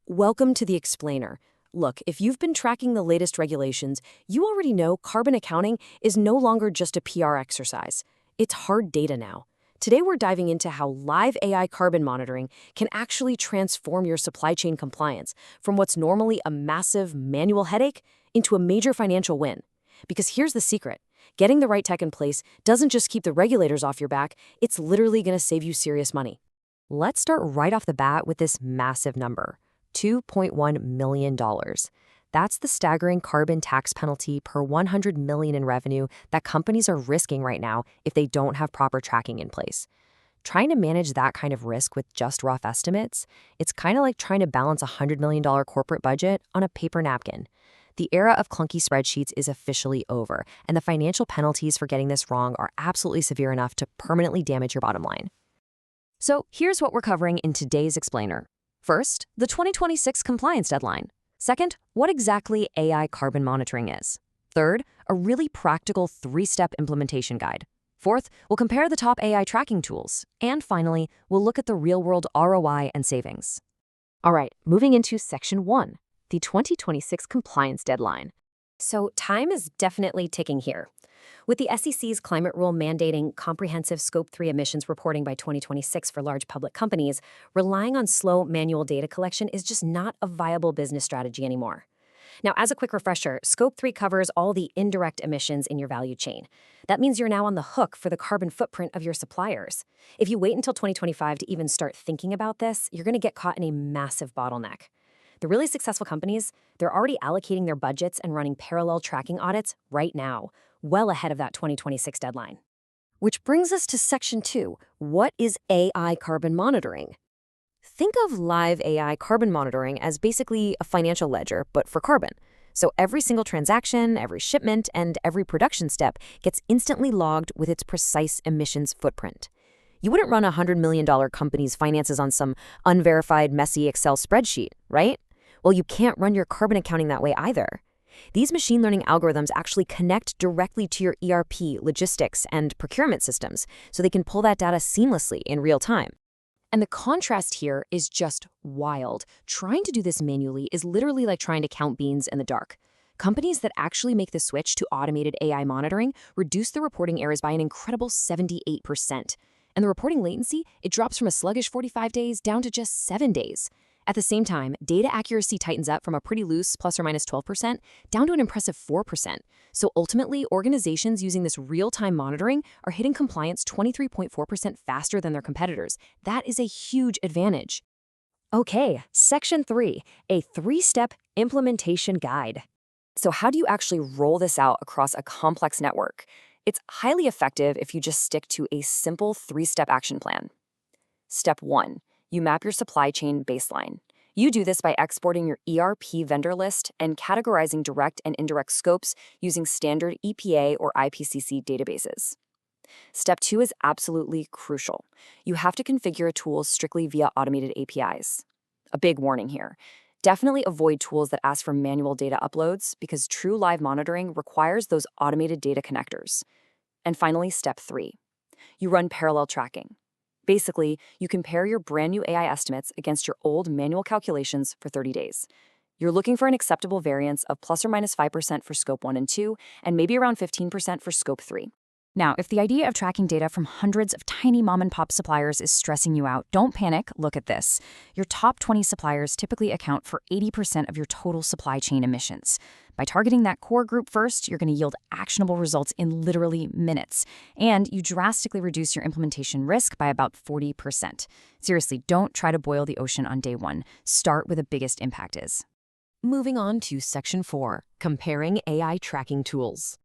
Welcome to the Explainer. Look, if you've been tracking the latest regulations, you already know carbon accounting is no longer just a PR exercise. It's hard data now. Today we're diving into how live AI carbon monitoring can actually transform your supply chain compliance from what's normally a massive manual headache into a major financial win. Because here's the secret. Getting the right tech in place doesn't just keep the regulators off your back, it's literally going to save you serious money. Let's start right off the bat with this massive number. $2.1 million. That's the staggering carbon tax penalty per $100 million in revenue that companies are risking right now if they don't have proper tracking in place. Trying to manage that kind of risk with just rough estimates, it's kind of like trying to balance a $100 million corporate budget on a paper napkin. The era of clunky spreadsheets is officially over, and the financial penalties for getting this wrong are absolutely severe enough to permanently damage your bottom line. So here's what we're covering in today's Explainer. First, the 2026 compliance deadline. Second, what exactly AI carbon monitoring is. Third, a really practical 3-step implementation guide. Fourth, we'll compare the top AI tracking tools. And finally, we'll look at the real-world ROI and savings. All right, moving into Section 1, the 2026 compliance deadline. So time is definitely ticking here. With the SEC's climate rule mandating comprehensive Scope 3 emissions reporting by 2026 for large public companies, relying on slow manual data collection is just not a viable business strategy anymore. Now, as a quick refresher, Scope 3 covers all the indirect emissions in your value chain. That means you're now on the hook for the carbon footprint of your suppliers. If you wait until 2025 to even start thinking about this, you're going to get caught in a massive bottleneck. The really successful companies, they're already allocating their budgets and running parallel tracking audits right now, well ahead of that 2026 deadline. Which brings us to Section 2. What is AI carbon monitoring? Think of live AI carbon monitoring as basically a financial ledger, but for carbon. So every single transaction, every shipment, and every production step gets instantly logged with its precise emissions footprint. You wouldn't run a $100 million company's finances on some unverified, messy Excel spreadsheet, right? Well, you can't run your carbon accounting that way either. These machine learning algorithms actually connect directly to your ERP, logistics, and procurement systems, so they can pull that data seamlessly in real time. And the contrast here is just wild. Trying to do this manually is literally like trying to count beans in the dark. Companies that actually make the switch to automated AI monitoring reduce the reporting errors by an incredible 78%. And the reporting latency, it drops from a sluggish 45 days down to just 7 days. At the same time, data accuracy tightens up from a pretty loose plus or minus 12% down to an impressive 4%. So ultimately, organizations using this real-time monitoring are hitting compliance 23.4% faster than their competitors. That is a huge advantage. Okay, Section 3, a 3-step implementation guide. So how do you actually roll this out across a complex network? It's highly effective if you just stick to a simple 3-step action plan. Step 1. You map your supply chain baseline. You do this by exporting your ERP vendor list and categorizing direct and indirect scopes using standard EPA or IPCC databases. Step 2 is absolutely crucial. You have to configure tools strictly via automated APIs. A big warning here. Definitely avoid tools that ask for manual data uploads because true live monitoring requires those automated data connectors. And finally, Step 3. You run parallel tracking. Basically, you compare your brand new AI estimates against your old manual calculations for 30 days. You're looking for an acceptable variance of plus or minus 5% for Scope 1 and 2, and maybe around 15% for Scope 3. Now, if the idea of tracking data from hundreds of tiny mom-and-pop suppliers is stressing you out, don't panic, look at this. Your top 20 suppliers typically account for 80% of your total supply chain emissions. By targeting that core group first, you're going to yield actionable results in literally minutes. And you drastically reduce your implementation risk by about 40%. Seriously, don't try to boil the ocean on day one. Start where the biggest impact is. Moving on to Section 4, comparing AI tracking tools.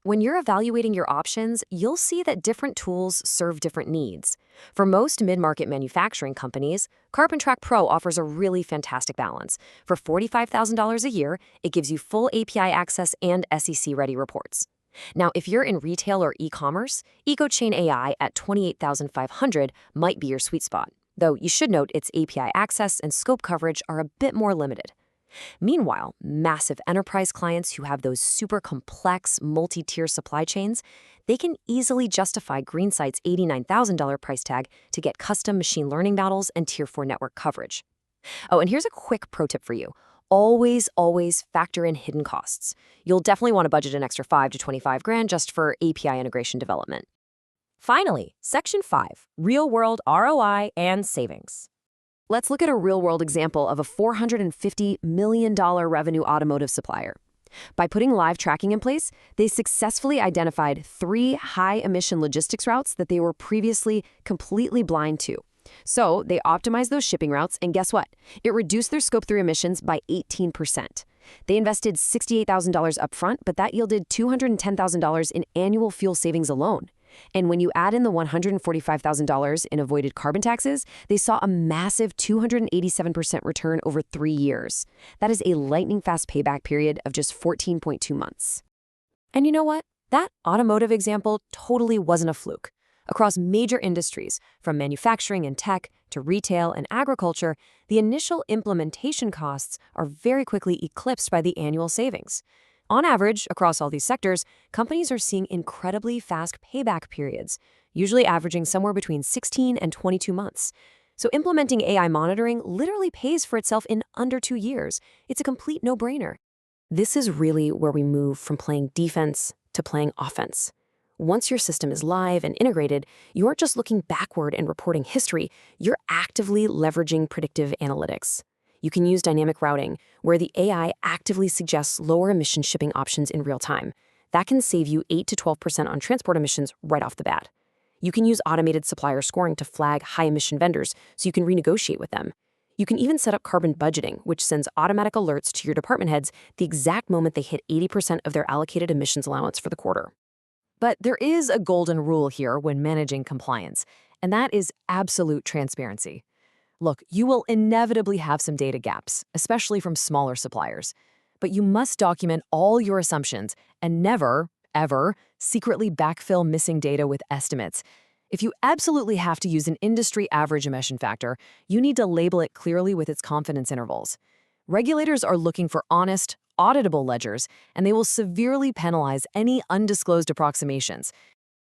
When you're evaluating your options, you'll see that different tools serve different needs. For most mid-market manufacturing companies, CarbonTrack Pro offers a really fantastic balance. For $45,000 a year, it gives you full API access and SEC-ready reports. Now, if you're in retail or e-commerce, EcoChain AI at $28,500 might be your sweet spot, though you should note its API access and scope coverage are a bit more limited. Meanwhile, massive enterprise clients who have those super complex multi-tier supply chains, they can easily justify GreenSight's $89,000 price tag to get custom machine learning models and Tier 4 network coverage. Oh, and here's a quick pro tip for you. Always factor in hidden costs. You'll definitely want to budget an extra 5 to 25 grand just for API integration development. Finally, Section 5, Real-World ROI and Savings. Let's look at a real-world example of a $450 million revenue automotive supplier. By putting live tracking in place, they successfully identified 3 high-emission logistics routes that they were previously completely blind to. So they optimized those shipping routes, and guess what? It reduced their Scope 3 emissions by 18%. They invested $68,000 upfront, but that yielded $210,000 in annual fuel savings alone. And when you add in the $145,000 in avoided carbon taxes, they saw a massive 287% return over 3 years. That is a lightning-fast payback period of just 14.2 months. And you know what? That automotive example totally wasn't a fluke. Across major industries, from manufacturing and tech to retail and agriculture, the initial implementation costs are very quickly eclipsed by the annual savings. On average, across all these sectors, companies are seeing incredibly fast payback periods, usually averaging somewhere between 16 and 22 months. So implementing AI monitoring literally pays for itself in under 2 years. It's a complete no-brainer. This is really where we move from playing defense to playing offense. Once your system is live and integrated, you aren't just looking backward and reporting history, you're actively leveraging predictive analytics. You can use dynamic routing, where the AI actively suggests lower emission shipping options in real time. That can save you 8 to 12% on transport emissions right off the bat. You can use automated supplier scoring to flag high-emission vendors so you can renegotiate with them. You can even set up carbon budgeting, which sends automatic alerts to your department heads the exact moment they hit 80% of their allocated emissions allowance for the quarter. But there is a golden rule here when managing compliance, and that is absolute transparency. Look, you will inevitably have some data gaps, especially from smaller suppliers. But you must document all your assumptions and never, ever, secretly backfill missing data with estimates. If you absolutely have to use an industry average emission factor, you need to label it clearly with its confidence intervals. Regulators are looking for honest, auditable ledgers, and they will severely penalize any undisclosed approximations.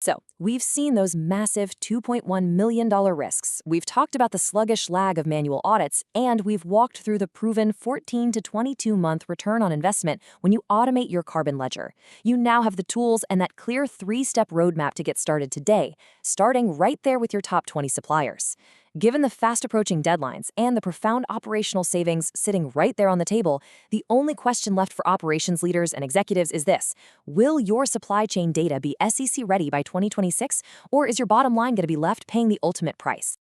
So, we've seen those massive $2.1 million risks. We've talked about the sluggish lag of manual audits, and we've walked through the proven 14 to 22-month return on investment when you automate your carbon ledger. You now have the tools and that clear 3-step roadmap to get started today, starting right there with your top 20 suppliers. Given the fast-approaching deadlines and the profound operational savings sitting right there on the table, the only question left for operations leaders and executives is this: will your supply chain data be SEC ready by 2026, or is your bottom line going to be left paying the ultimate price?